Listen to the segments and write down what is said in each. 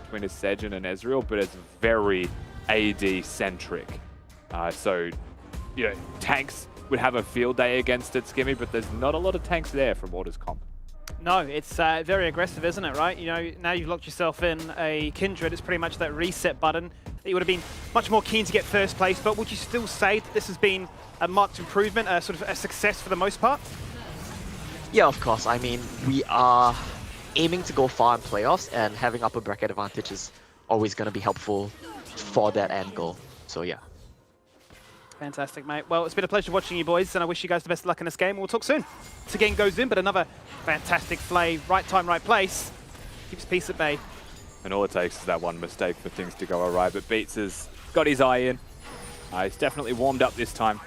between a Sejuani and Ezreal, but it's very AD-centric. So, you know, tanks would have a field day against it, Skimmy, but there's not a lot of tanks there from Order's comp. No, it's very aggressive, isn't it, right? You know, now you've locked yourself in a Kindred, it's pretty much that reset button. You would have been much more keen to get first place, but would you still say that this has been a marked improvement, sort of a success for the most part? Yeah, of course. I mean, we are aiming to go far in playoffs, and having upper bracket advantage is always going to be helpful for that end goal. So yeah. Fantastic, mate. Well, it's been a pleasure watching you boys, and I wish you guys the best of luck in this game. We'll talk soon. This game goes in, but another fantastic play, right time, right place. Keeps peace at bay. And all it takes is that one mistake for things to go awry, but Beats has got his eye in. He's definitely warmed up this time.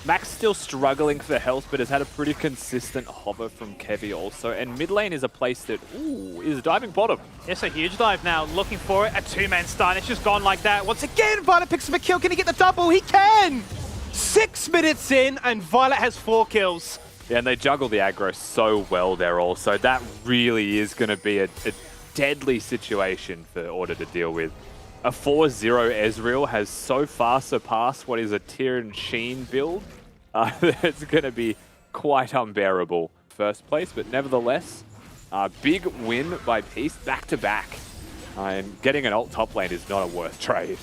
Max still struggling for health, but has had a pretty consistent hover from Kevy also. And mid lane is a place that, ooh, is diving bottom. It's a huge dive now, looking for it. A two-man stun, it's just gone like that. Once again, Violet picks up a kill. Can he get the double? He can! 6 minutes in, and Violet has 4 kills. Yeah, and they juggle the aggro so well there also. That really is going to be a deadly situation for Order to deal with. A 4-0 Ezreal has so far surpassed what is a Tyrion Sheen build. It's going to be quite unbearable. First place, but nevertheless, big win by Peace back-to-back. And getting an ult top lane is not a worth trade.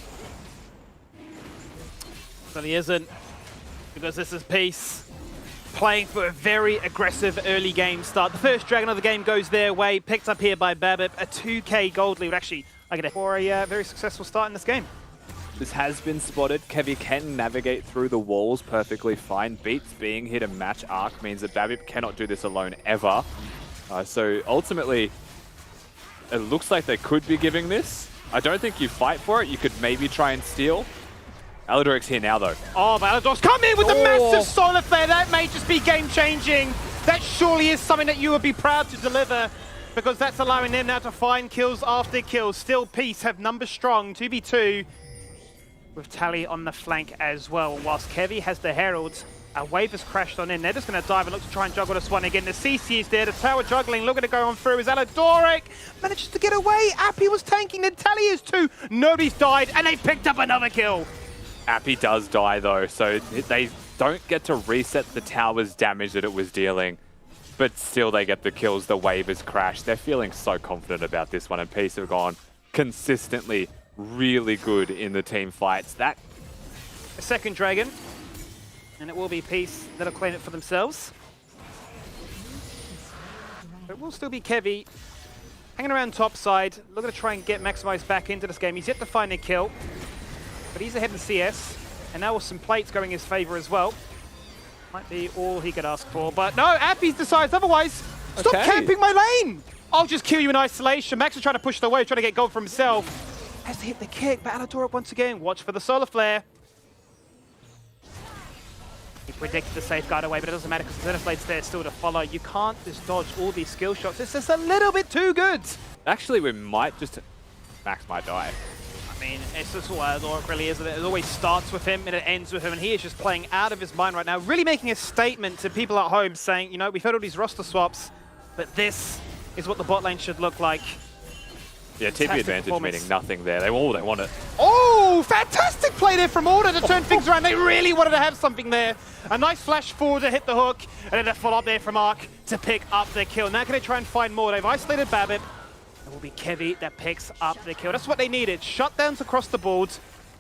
But he isn't, because this is Peace playing for a very aggressive early game start. The first Dragon of the game goes their way, picked up here by Babip. A 2k gold lead, actually, I get it for a very successful start in this game. This has been spotted. Kevy can navigate through the walls perfectly fine. Beats being here to match Arc means that Babip cannot do this alone ever. So ultimately, it looks like they could be giving this. I don't think you fight for it. You could maybe try and steal. Aladoric's here now, though. Oh, but Aladoric's come in with the massive solar flare. That may just be game-changing. That surely is something that you would be proud to deliver, because that's allowing them now to find kills after kills. Still, Peace have numbers strong, 2v2, with Tally on the flank as well. Whilst Kevy has the Heralds, a wave has crashed on in. They're just going to dive and look to try and juggle this one again. The CC is there, the tower juggling, looking to go on through. Is Aladoric manages to get away. Apii was tanking, then Tally is too. Nobody's died, and they picked up another kill. Apii does die, though, so they don't get to reset the tower's damage that it was dealing. But still, they get the kills. The wave has crashed. They're feeling so confident about this one, and Peace have gone consistently really good in the team fights. That a second Dragon, and it will be Peace that'll claim it for themselves. But it will still be Kevy hanging around top side, looking to try and get Maximize back into this game. He's yet to find a kill, but he's ahead in CS, and now with some plates going his favor as well. Might be all he could ask for, but no, Apii decides otherwise. Stop camping my lane! I'll just kill you in isolation. Max is trying to push the wave, trying to get gold for himself. Has to hit the kick, but Aladoric once again, watch for the solar flare. He predicted the safeguard away, but it doesn't matter because the Xenoplate's there still to follow. You can't just dodge all these skill shots. It's just a little bit too good. actually, we might just... Max might die. I mean, it's just what Aladoric really is. It always starts with him and it ends with him, and he is just playing out of his mind right now, really making a statement to people at home saying, you know, we've heard all these roster swaps, but this is what the bot lane should look like. Yeah, TP advantage meaning nothing there. They want it. Oh, fantastic play there from Order to turn things around. They really wanted to have something there. A nice flash forward to hit the hook, and then a follow-up there from Arc to pick up the kill. Now can they try and find more? They've isolated Babip. It will be Kevy that picks up the kill. That's what they needed. Shutdowns across the board.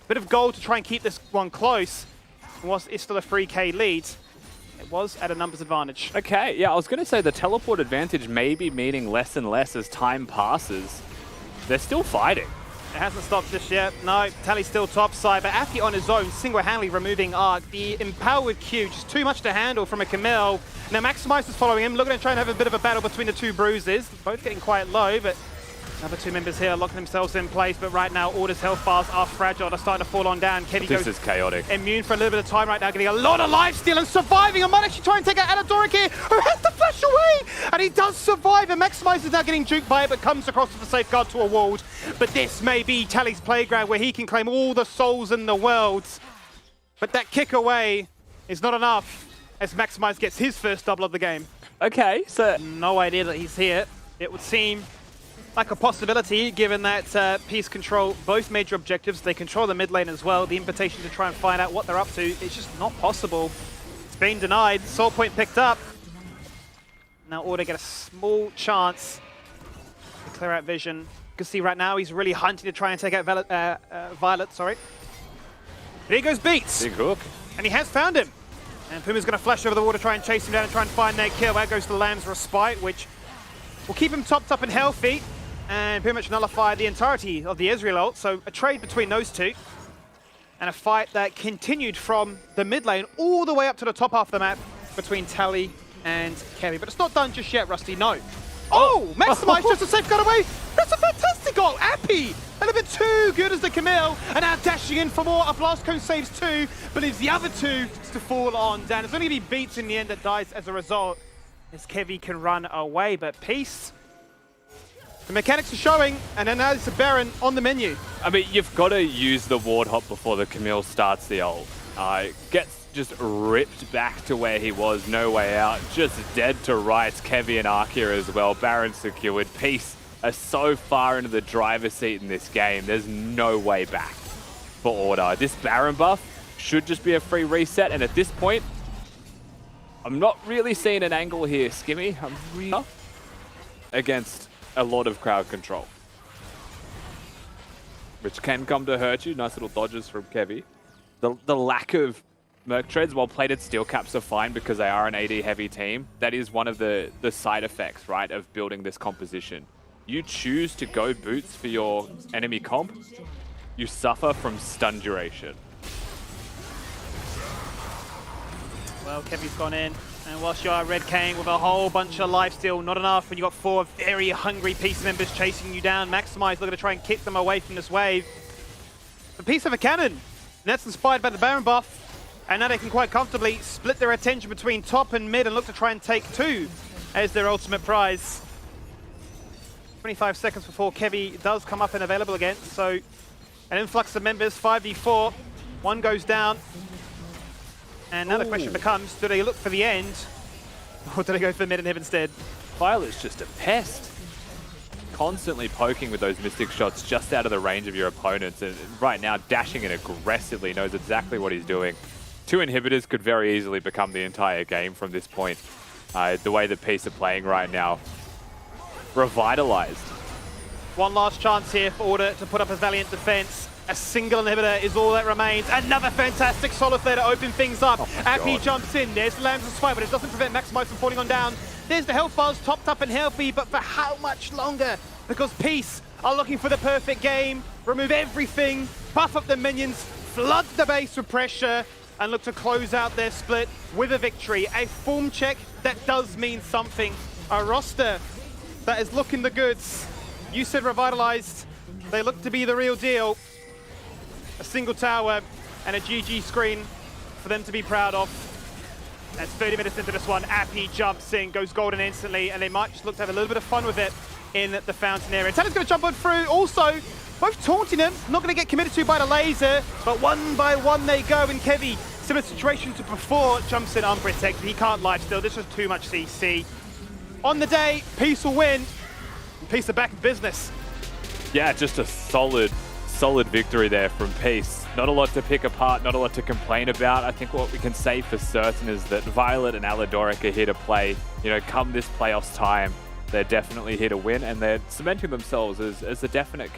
Bit of gold to try and keep this one close. Whilst it's still a 3k lead, it was at a numbers advantage. Okay, yeah, I was going to say the teleport advantage may be meaning less and less as time passes. They're still fighting. It hasn't stopped just yet. No, Tally's still top side, but Apii on his own, single-handedly removing Arc. The empowered Q, just too much to handle from a Camille. Now Maximize is following him, looking to try and have a bit of a battle between the two bruises. Both getting quite low, but another two members here locking themselves in place. But right now, Order's health bars are fragile. They're starting to fall on down. Kevy This is chaotic. Immune for a little bit of time right now, getting a lot of lifesteal and surviving. I might actually try and take out Aladoric here, who has to flash away! And he does survive, and Maximize is now getting juked by it, but comes across with the safeguard to a wall. But this may be Tally's playground where he can claim all the souls in the world. But that kick away is not enough as Maximize gets his first double of the game. Okay, so... No idea that he's here. It would seem like a possibility, given that Peace control both major objectives. They control the mid lane as well. The invitation to try and find out what they're up to, it's just not possible. It's been denied. Soul Point picked up. Now Order get a small chance to clear out vision. You can see right now he's really hunting to try and take out Violet, sorry. Viego's beats. Big hook. And he has found him. And Puma's going to flash over the wall to try and chase him down and try and find their kill. There goes the Lamb's Respite, which will keep him topped up and healthy and pretty much nullify the entirety of the Ezreal ult. So a trade between those two. And a fight that continued from the mid lane all the way up to the top half of the map between Tally and Kevy. But it's not done just yet, Rusty, no. Oh, Maximize just a safeguard away. That's a fantastic goal. Apii, a little bit too good as the Camille. And now dashing in for more. A blast cone saves two, but leaves the other two to fall on down. It's only going to be Beats in the end that dies as a result, as Kevy can run away. But Peace, the mechanics are showing, and then now it's a Baron on the menu. I mean, you've got to use the ward hop before the Camille starts the ult. Gets just ripped back to where he was, no way out, just dead to rights. Kevy and Arkia as well. Baron secured. Peace are so far into the driver's seat in this game. There's no way back for Order. This Baron buff should just be a free reset, and at this point, I'm not really seeing an angle here, Skimmy. I'm really against a lot of crowd control, which can come to hurt you. Nice little dodges from Kevy. The lack of Merc Treads, while plated steel caps are fine because they are an AD heavy team, that is one of the side effects, right, of building this composition. You choose to go boots for your enemy comp, you suffer from stun duration. Well, Kevy's gone in, and whilst you are Red Kayn with a whole bunch of life steal, not enough, and you've got four very hungry Peace members chasing you down. Maximize looking to try and kick them away from this wave. The Peace of a cannon, and that's inspired by the Baron buff. And now they can quite comfortably split their attention between top and mid and look to try and take two as their ultimate prize. 25 seconds before Kevy does come up and available again. So an influx of members, 5v4. One goes down. And now the question becomes, do they look for the end? Or do they go for the mid inhib instead? Violet's just a pest. Constantly poking with those Mystic shots just out of the range of your opponents. And right now, dashing in aggressively, knows exactly what he's doing. Two inhibitors could very easily become the entire game from this point. The way the Peace are playing right now. Revitalized. One last chance here for Order to put up a valiant defense. A single inhibitor is all that remains. Another fantastic Solar Flare to open things up. Apii jumps in. There's the Lamb's Respite, but it doesn't prevent Maximize from falling on down. There's the health bars topped up and healthy, but for how much longer? Because Peace are looking for the perfect game. Remove everything, buff up the minions, flood the base with pressure, and look to close out their split with a victory. A form check that does mean something. A roster that is looking the goods. You said revitalized. They look to be the real deal. A single tower and a GG screen for them to be proud of. That's 30 minutes into this one. Apii jumps in, goes golden instantly, and they might just look to have a little bit of fun with it in the fountain area. Talon's going to jump on through. Also, both taunting him, not going to get committed to by the laser, but one by one they go, and Kevy, similar situation to before, jumps in unprotected. He can't life steal. This was too much CC. On the day, Peace will win. Peace are back in business. Yeah, just a solid victory there from Peace. Not a lot to pick apart, not a lot to complain about. I think what we can say for certain is that Violet and Aladoric are here to play. You know, come this playoffs time, they're definitely here to win, and they're cementing themselves as a definite